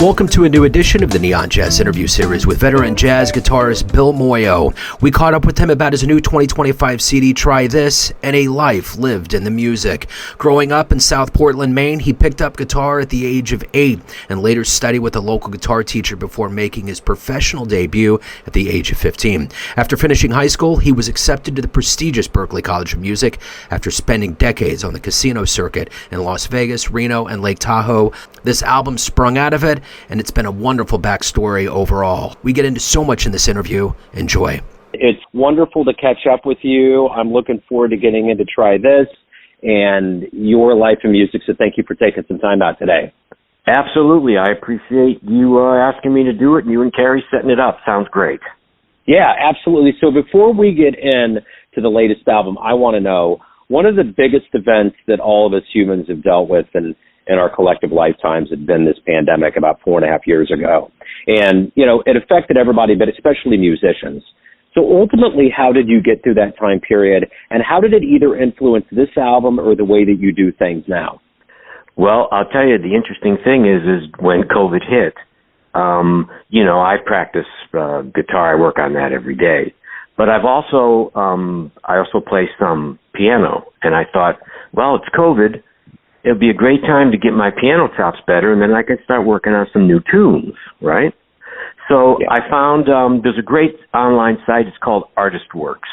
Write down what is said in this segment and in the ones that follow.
Welcome to a new edition of the Neon Jazz interview series with veteran jazz guitarist Bill Moio. We caught up with him about his new 2025 CD, Try This, and a life lived in the music. Growing up in South Portland, Maine, he picked up guitar at the age of 8 and later studied with a local guitar teacher before making his professional debut at the age of 15. After finishing high school, he was accepted to the prestigious Berklee College of Music after spending decades on the casino circuit in Las Vegas, Reno, and Lake Tahoe. This album sprung out of it, and it's been a wonderful backstory overall. We get into so much in this interview. Enjoy. It's wonderful to catch up with you. I'm looking forward to getting into Try This and your life in music, so thank you for taking some time out today. Absolutely. I appreciate you asking me to do it, and you and Carrie setting it up. Sounds great. Yeah, absolutely. So before we get into the latest album, I want to know, one of the biggest events that all of us humans have dealt with in our collective lifetimes had been this pandemic about 4.5 years ago. And, you know, it affected everybody, but especially musicians. So ultimately, how did you get through that time period, and how did it either influence this album or the way that you do things now? Well, I'll tell you, the interesting thing is when COVID hit, I practice guitar. I work on that every day. But I also play some piano, and I thought, well, it's COVID. It'd be a great time to get my piano chops better, and then I could start working on some new tunes, right? So yeah. I found there's a great online site. It's called Artist Works,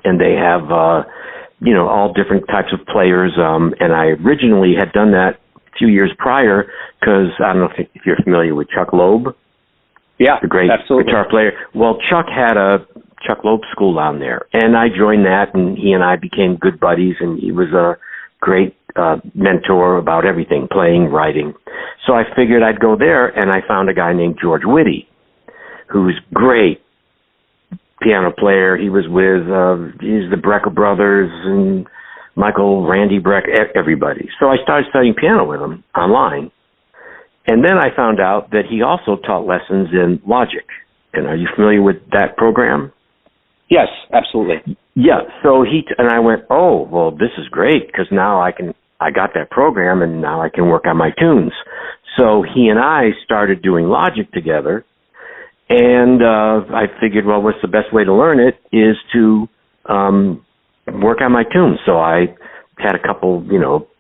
and they have all different types of players. And I originally had done that a few years prior because I don't know if you're familiar with Chuck Loeb. Yeah, the great absolutely. Guitar player. Well, Chuck had a Chuck Loeb school down there, and I joined that, and he and I became good buddies, and he was a great mentor about everything, playing, writing. So I figured I'd go there, and I found a guy named George Whitty, who's great piano player. He was with he's the Brecker brothers and Randy Breck, everybody. So I started studying piano with him online. And then I found out that he also taught lessons in Logic. And are you familiar with that program? Yes, absolutely. Yeah, so and I went, oh, well, this is great, because now I got that program, and now I can work on my tunes. So he and I started doing Logic together, and I figured, well, what's the best way to learn it is to work on my tunes. So I had a couple,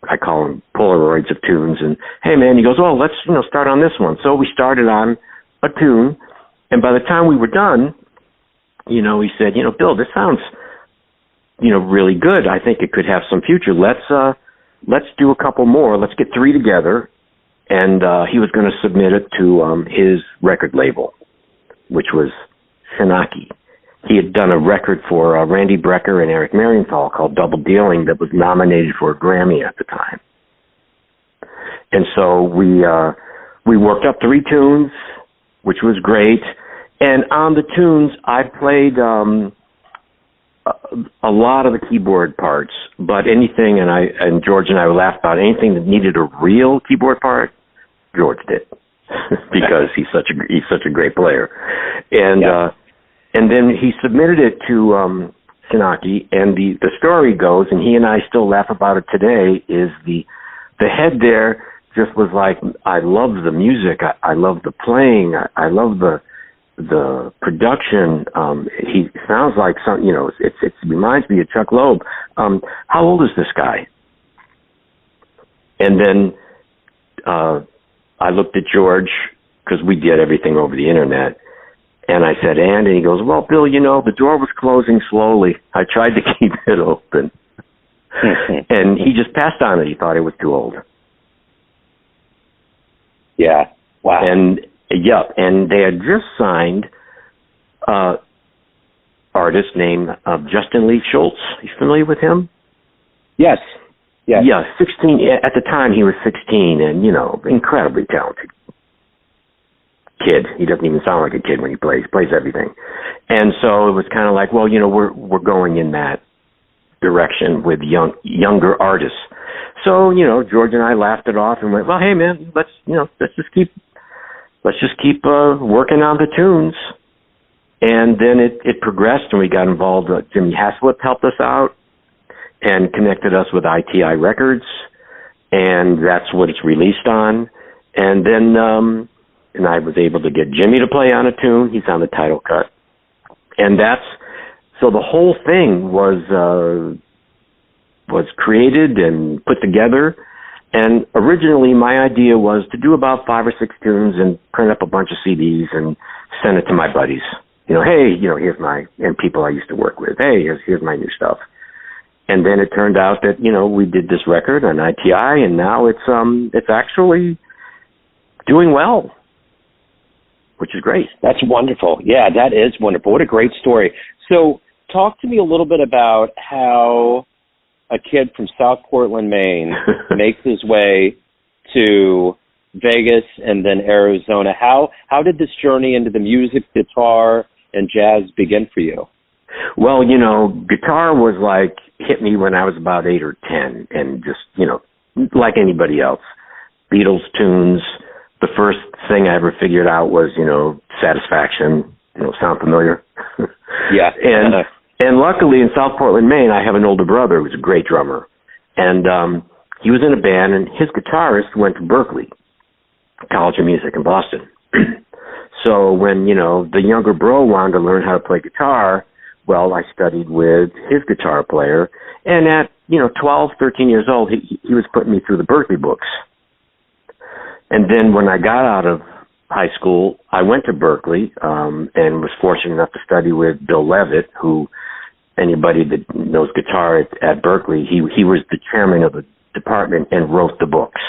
I call them Polaroids of tunes, and hey, man, he goes, oh, let's, start on this one. So we started on a tune, and by the time we were done, he said, Bill, this sounds, really good. I think it could have some future. Let's do a couple more. Let's get 3 together. And he was going to submit it to his record label, which was Shinaki. He had done a record for Randy Brecker and Eric Marienthal called Double Dealing that was nominated for a Grammy at the time. And so we worked up 3 tunes, which was great. And on the tunes, I played a lot of the keyboard parts, but anything, and George and I would laugh about anything that needed a real keyboard part, George did, because he's such a great player. And and then he submitted it to Shinaki, and the story goes, and he and I still laugh about it today, is the head there just was like, I love the music, I love the playing, I love the production. He sounds like some, it reminds me of Chuck Loeb. How old is this guy? And then I looked at George, because we did everything over the internet, and I said, and he goes, well, Bill, the door was closing slowly. I tried to keep it open. And he just passed on it. He thought it was too old. Yeah. Wow. And they had just signed artist named Justin Lee Schultz. You familiar with him? Yes. Yeah. Yeah, 16. At the time, he was 16, and incredibly talented kid. He doesn't even sound like a kid when he plays. He plays everything. And so it was kind of like, well, we're going in that direction with younger artists. So George and I laughed it off and went, well, hey man, let's just keep working on the tunes. And then it progressed, and we got involved. Jimmy Haslip helped us out and connected us with ITI Records, and that's what it's released on. And then, and I was able to get Jimmy to play on a tune. He's on the title cut. And so the whole thing was created and put together. And originally my idea was to do about 5 or 6 tunes and print up a bunch of CDs and send it to my buddies. Hey, here's and people I used to work with. Hey, here's my new stuff. And then it turned out that, we did this record on ITI, and now it's actually doing well, which is great. That's wonderful. Yeah, that is wonderful. What a great story. So talk to me a little bit about how a kid from South Portland, Maine makes his way to Vegas and then Arizona. How did this journey into the music, guitar, and jazz begin for you? Well, guitar was hit me when I was about 8 or 10, and just, like anybody else. Beatles tunes. The first thing I ever figured out was, Satisfaction. Sound familiar? Yeah. And luckily in South Portland, Maine, I have an older brother who's a great drummer. And he was in a band, and his guitarist went to Berklee College of Music in Boston. So when, the younger bro wanted to learn how to play guitar, well, I studied with his guitar player. And at, 12, 13 years old, he was putting me through the Berklee books. And then when I got out of high school, I went to Berklee and was fortunate enough to study with Bill Levitt, who anybody that knows guitar at Berklee, he was the chairman of the department and wrote the books.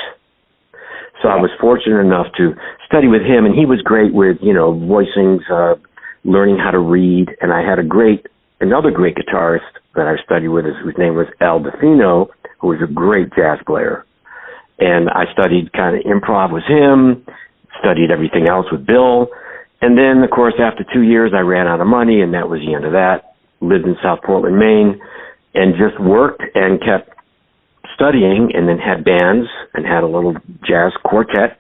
So I was fortunate enough to study with him, and he was great with, voicings, learning how to read. And I had another great guitarist that I studied with, whose name was Al DeFino, who was a great jazz player. And I studied kind of improv with him, studied everything else with Bill. And then, of course, after 2 years, I ran out of money, and that was the end of that. Lived in South Portland, Maine, and just worked and kept studying, and then had bands and had a little jazz quartet.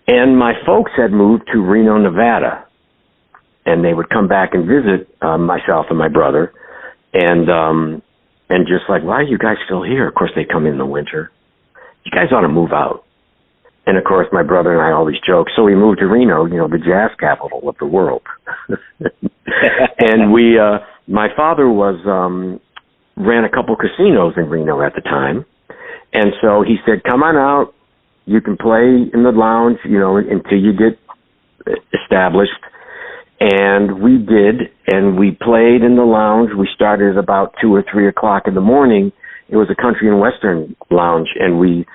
And my folks had moved to Reno, Nevada, and they would come back and visit myself and my brother, and just like, why are you guys still here? Of course, they come in the winter. You guys ought to move out. And of course, my brother and I always joke. So we moved to Reno, the jazz capital of the world. And my father ran a couple casinos in Reno at the time. And so he said, come on out. You can play in the lounge, until you get established. And we did, and we played in the lounge. We started at about 2 or 3 o'clock in the morning. It was a country and western lounge, and we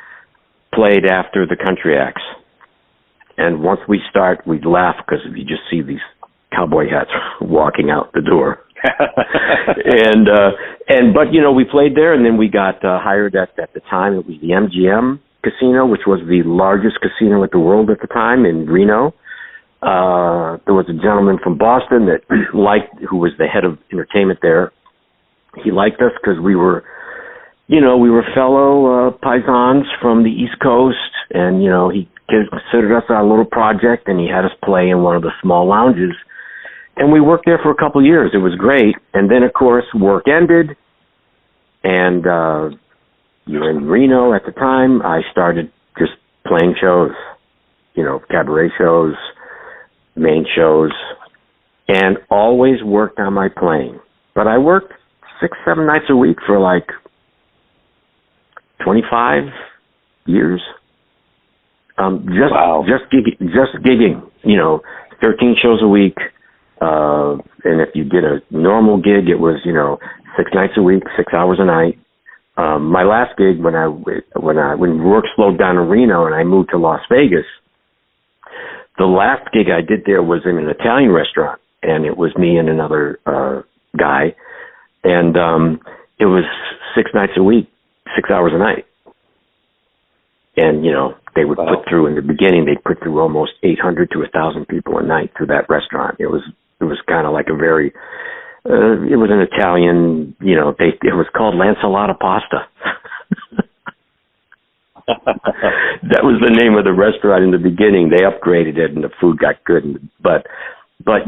played after the country acts. And once we start, we'd laugh because you just see these cowboy hats walking out the door. But we played there, and then we got hired at the time. It was the MGM Casino, which was the largest casino in the world at the time in Reno. There was a gentleman from Boston that who was the head of entertainment there. He liked us because we were fellow paisans from the East Coast, and, he considered us our little project, and he had us play in one of the small lounges. And we worked there for a couple of years. It was great. And then, of course, work ended, and in Reno at the time, I started just playing shows, cabaret shows, main shows, and always worked on my playing. But I worked 6, 7 nights a week for 25 years. Just gigging, 13 shows a week. And if you did a normal gig, it was, 6 nights a week, 6 hours a night. My last gig when work slowed down in Reno and I moved to Las Vegas, the last gig I did there was in an Italian restaurant, and it was me and another guy, and it was 6 nights a week, 6 hours a night. And, they would put through, in the beginning, they'd put through almost 800 to 1,000 people a night through that restaurant. It was kind of like a very, it was an Italian, it was called Lancelota Pasta. That was the name of the restaurant in the beginning. They upgraded it and the food got good. But that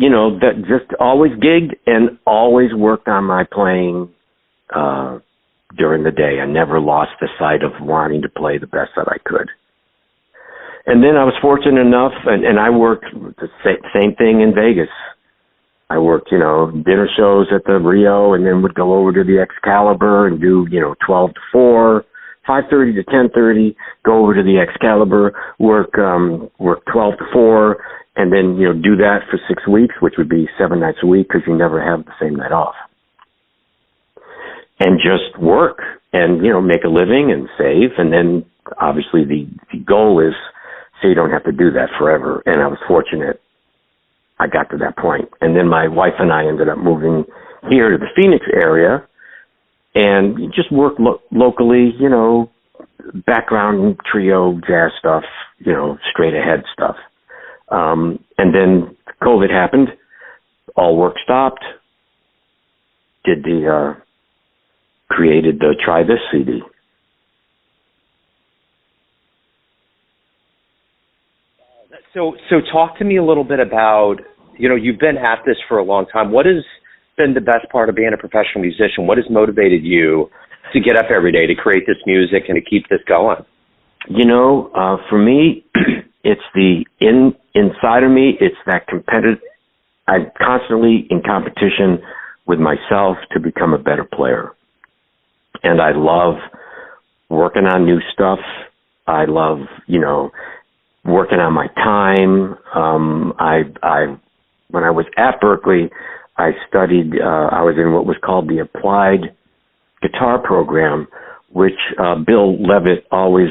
just always gigged and always worked on my playing, during the day. I never lost the sight of wanting to play the best that I could. And then I was fortunate enough, and I worked the same thing in Vegas. I worked, dinner shows at the Rio, and then would go over to the Excalibur and do, 12 to 4, 5:30 to 10:30, go over to the Excalibur, work 12 to 4, and then, do that for 6 weeks, which would be 7 nights a week because you never have the same night off. And just work and, make a living and save. And then obviously the goal is so you don't have to do that forever. And I was fortunate I got to that point. And then my wife and I ended up moving here to the Phoenix area and just work locally, background trio, jazz stuff, straight ahead stuff. And then COVID happened, all work stopped, created the Try This CD. So talk to me a little bit about, you've been at this for a long time. What has been the best part of being a professional musician? What has motivated you to get up every day to create this music and to keep this going? For me, it's the inside of me. It's that competitive. I'm constantly in competition with myself to become a better player. And I love working on new stuff. I love, working on my time. When I was at Berklee, I studied, I was in what was called the Applied Guitar Program, which Bill Levitt always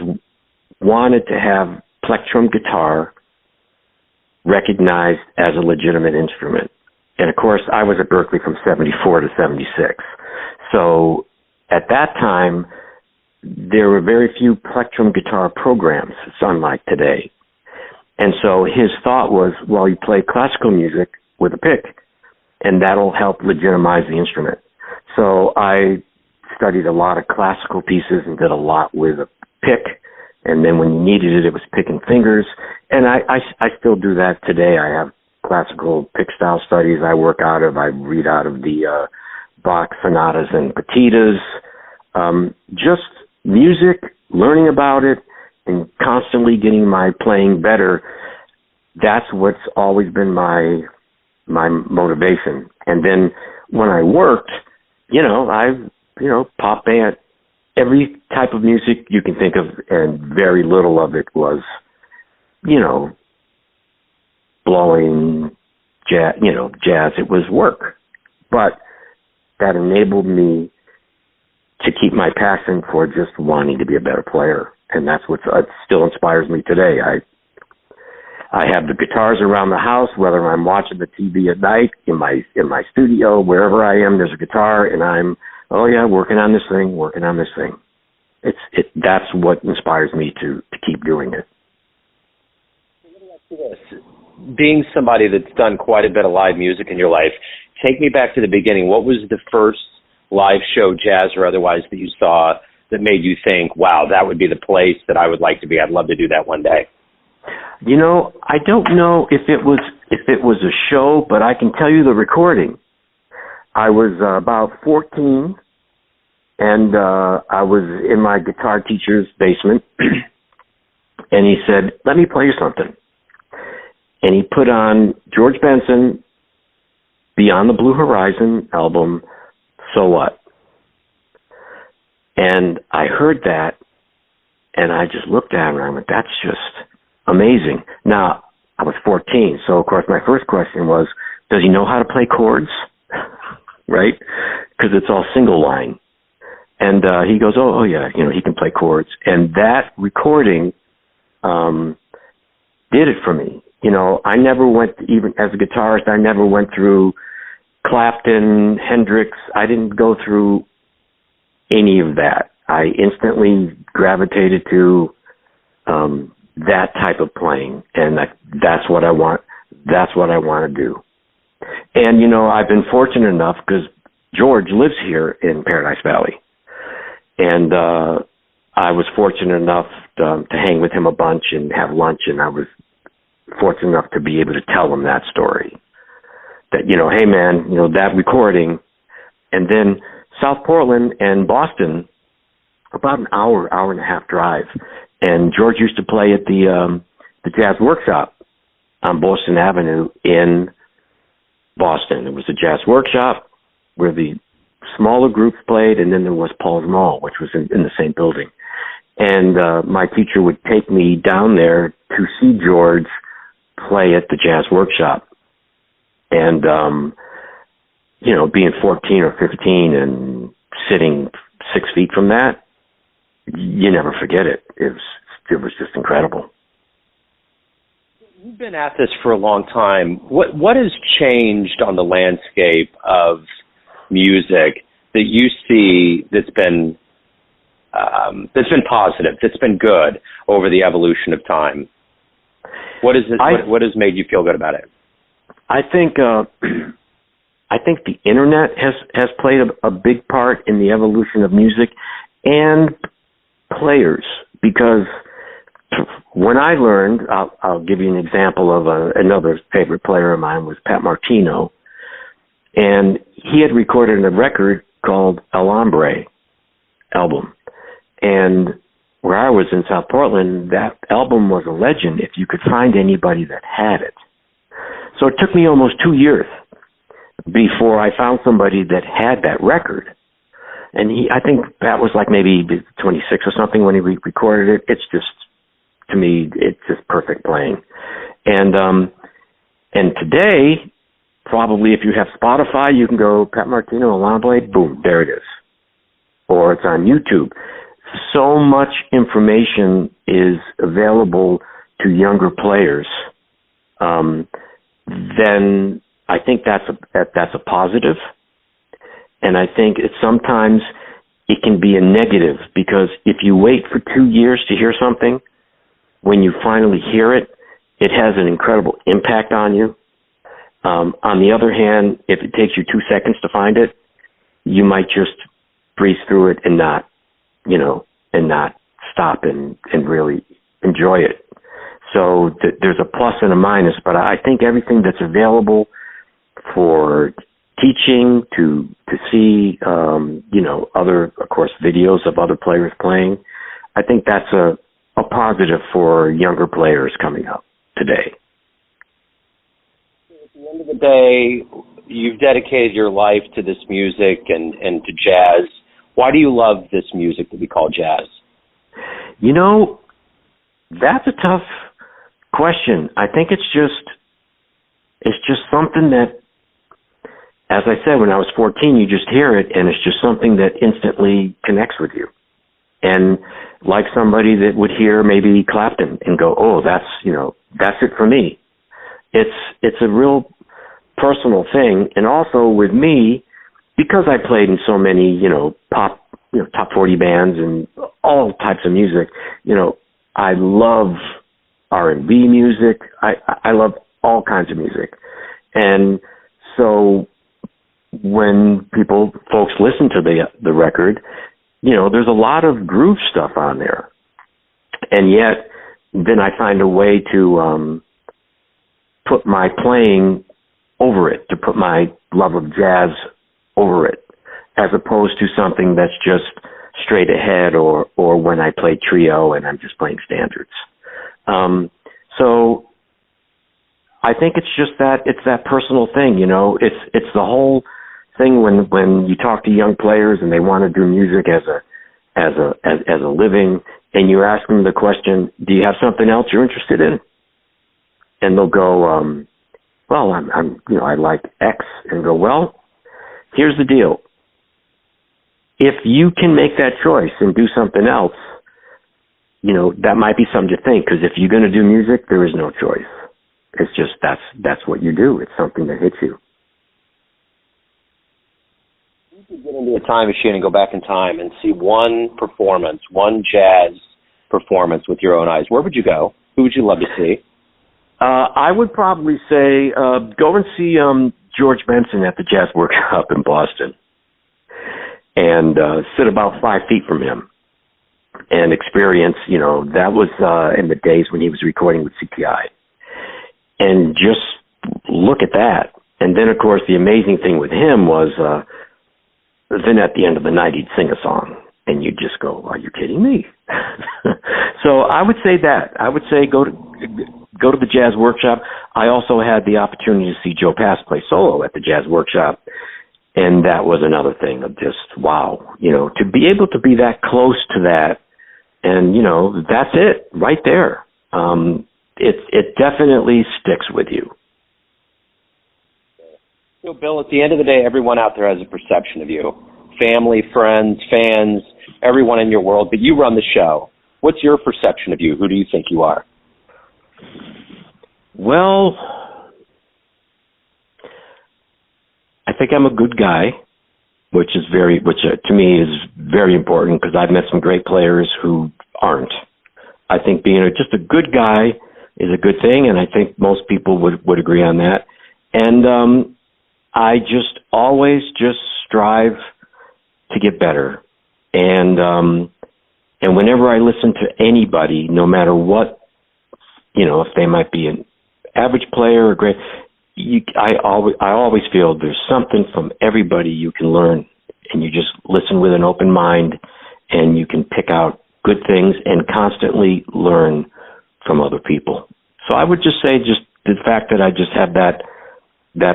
wanted to have plectrum guitar recognized as a legitimate instrument. And of course, I was at Berklee from 74 to 76. So at that time, there were very few plectrum guitar programs. It's unlike today. And so his thought was, well, you play classical music with a pick, and that'll help legitimize the instrument. So I studied a lot of classical pieces and did a lot with a pick. And then when you needed it, it was picking fingers. And I still do that today. I have classical pick style studies I read out of the Bach sonatas and partitas. Just music, learning about it, and constantly getting my playing better. That's what's always been my motivation. And then when I worked, pop band, every type of music you can think of, and very little of it was, blowing jazz. It was work. But that enabled me to keep my passion for just wanting to be a better player. And that's what still inspires me today. I have the guitars around the house, whether I'm watching the TV at night, in my studio, wherever I am, there's a guitar, and I'm, working on this thing. That's what inspires me to keep doing it. Being somebody that's done quite a bit of live music in your life, take me back to the beginning. What was the first live show, jazz or otherwise, that you saw that made you think, wow, that would be the place that I would like to be? I'd love to do that one day. I don't know if it was a show, but I can tell you the recording. I was about 14, and I was in my guitar teacher's basement, and he said, let me play you something. And he put on George Benson, Beyond the Blue Horizon album, So What? And I heard that, and I just looked at him, and I went, that's just amazing. Now, I was 14, so of course my first question was, does he know how to play chords? Right? Because it's all single line. And he goes, oh yeah, he can play chords. And that recording did it for me. I never went, even as a guitarist, I never went through Clapton, Hendrix. I didn't go through any of that. I instantly gravitated to that type of playing, and that's what I want. That's what I want to do. And I've been fortunate enough because George lives here in Paradise Valley, and I was fortunate enough to hang with him a bunch and have lunch, and I was fortunate enough to be able to tell him that story. That hey man, that recording, and then South Portland and Boston, about an hour and a half drive. And George used to play at the the Jazz Workshop on Boston Avenue in Boston. It was a jazz workshop where the smaller groups played, and then there was Paul's Mall, which was in the same building. And my teacher would take me down there to see George play at the Jazz Workshop. And, being 14 or 15 and sitting 6 feet from that, you never forget it. It was just incredible. You've been at this for a long time. What has changed on the landscape of music that you see that's been positive, that's been good over the evolution of time? What is it? What has made you feel good about it? I think the internet has played a big part in the evolution of music and players, because when I learned, I'll give you an example of another favorite player of mine was Pat Martino, and he had recorded a record called El Hombre album. And where I was in South Portland, that album was a legend if you could find anybody that had it. So it took me almost 2 years before I found somebody that had that record. And I think Pat was like maybe 26 or something when he recorded it. It's just, to me, it's just perfect playing. And today, probably if you have Spotify, you can go Pat Martino, El Hombre, boom, there it is. Or it's on YouTube. So much information is available to younger players. Then I think that's a positive. And I think sometimes it can be a negative, because if you wait for 2 years to hear something, when you finally hear it, it has an incredible impact on you. On the other hand, if it takes you 2 seconds to find it, you might just breeze through it and not stop and really enjoy it. So there's a plus and a minus, but I think everything that's available for teaching, to see, other, of course, videos of other players playing, I think that's a positive for younger players coming up today. At the end of the day, you've dedicated your life to this music and to jazz. Why do you love this music that we call jazz? That's a tough question. I think it's just something that, as I said, when I was 14, you just hear it, and it's just something that instantly connects with you. And like somebody that would hear maybe Clapton and go, oh, that's it for me. It's a real personal thing. And also with me, because I played in so many, pop, top 40 bands and all types of music, I love R&B music. I love all kinds of music. And so when folks listen to the record, there's a lot of groove stuff on there. And yet, then I find a way to put my playing over it, to put my love of jazz over it, as opposed to something that's just straight ahead, or when I play trio and I'm just playing standards. So I think it's just it's that personal thing, it's the whole thing when you talk to young players and they want to do music as a living, and you ask them the question, do you have something else you're interested in? And they'll go, well, I like X, and go, well, here's the deal. If you can make that choice and do something else, that might be something to think, because if you're going to do music, there is no choice. It's just, that's what you do. It's something that hits you. If you could get into a time machine and go back in time and see one jazz performance with your own eyes, where would you go? Who would you love to see? I would probably say go and see George Benson at the Jazz Workshop in Boston, and sit about 5 feet from him and experience, that was in the days when he was recording with CTI. And just look at that. And then, of course, the amazing thing with him was then at the end of the night, he'd sing a song, and you'd just go, are you kidding me? So I would say that. I would say go go to the jazz workshop. I also had the opportunity to see Joe Pass play solo at the jazz workshop, and that was another thing of just, wow, to be able to be that close to that, and, that's it right there. It definitely sticks with you. So, Bill, at the end of the day, everyone out there has a perception of you. Family, friends, fans, everyone in your world, but you run the show. What's your perception of you? Who do you think you are? Well, I think I'm a good guy, which to me is very important because I've met some great players who aren't. I think being just a good guy is a good thing, and I think most people would agree on that. And I just always just strive to get better. And whenever I listen to anybody, no matter what, if they might be an average player or great, I always feel there's something from everybody you can learn, and you just listen with an open mind, and you can pick out good things and constantly learn from other people. So I would just say just the fact that I just have that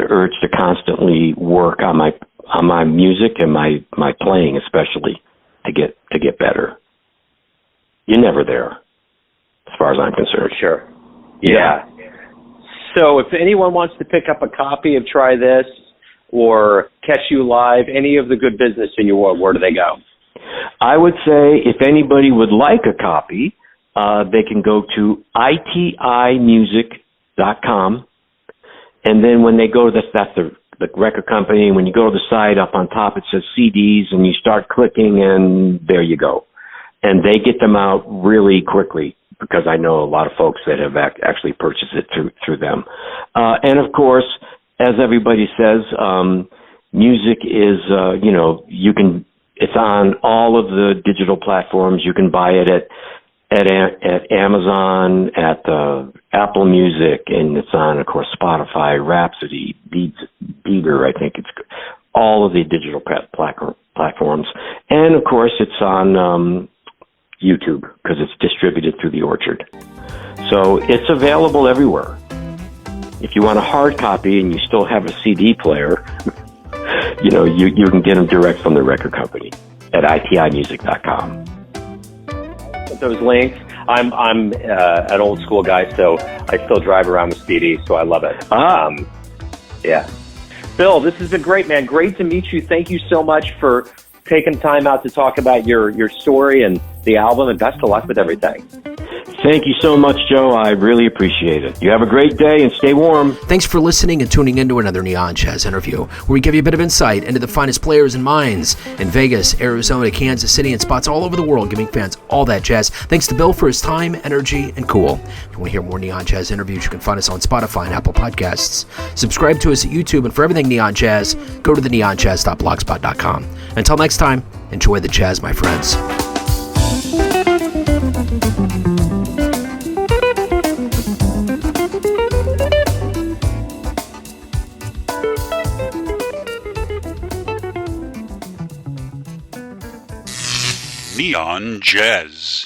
urge to constantly work on my music and my playing, especially to get better. You're never there, as far as I'm concerned. Sure. Yeah. So if anyone wants to pick up a copy of Try This or catch you live, any of the good business in your world, where do they go? I would say if anybody would like a copy, they can go to itimusic.com. And then when they go, that's the record company. And when you go to the site, up on top it says CDs, and you start clicking, and there you go. And they get them out really quickly because I know a lot of folks that have actually purchased it through them. And of course, as everybody says, music is it's on all of the digital platforms. You can buy it at Amazon, at Apple Music, and it's on, of course, Spotify, Rhapsody, Bieber, I think it's all of the digital platforms. And, of course, it's on YouTube because it's distributed through the Orchard. So it's available everywhere. If you want a hard copy and you still have a CD player, you can get them direct from the record company at itimusic.com. Those links. I'm an old school guy, so I still drive around with CD, so I love it. Yeah. Bill, this has been great, man. Great to meet you. Thank you so much for taking time out to talk about your story and the album, and best of luck with everything. Thank you so much, Joe. I really appreciate it. You have a great day and stay warm. Thanks for listening and tuning into another Neon Jazz interview, where we give you a bit of insight into the finest players and minds in Vegas, Arizona, Kansas City, and spots all over the world, giving fans all that jazz. Thanks to Bill for his time, energy, and cool. If you want to hear more Neon Jazz interviews, you can find us on Spotify and Apple Podcasts. Subscribe to us at YouTube, and for everything Neon Jazz, go to theneonjazz.blogspot.com. Until next time, enjoy the jazz, my friends. Neon Jazz.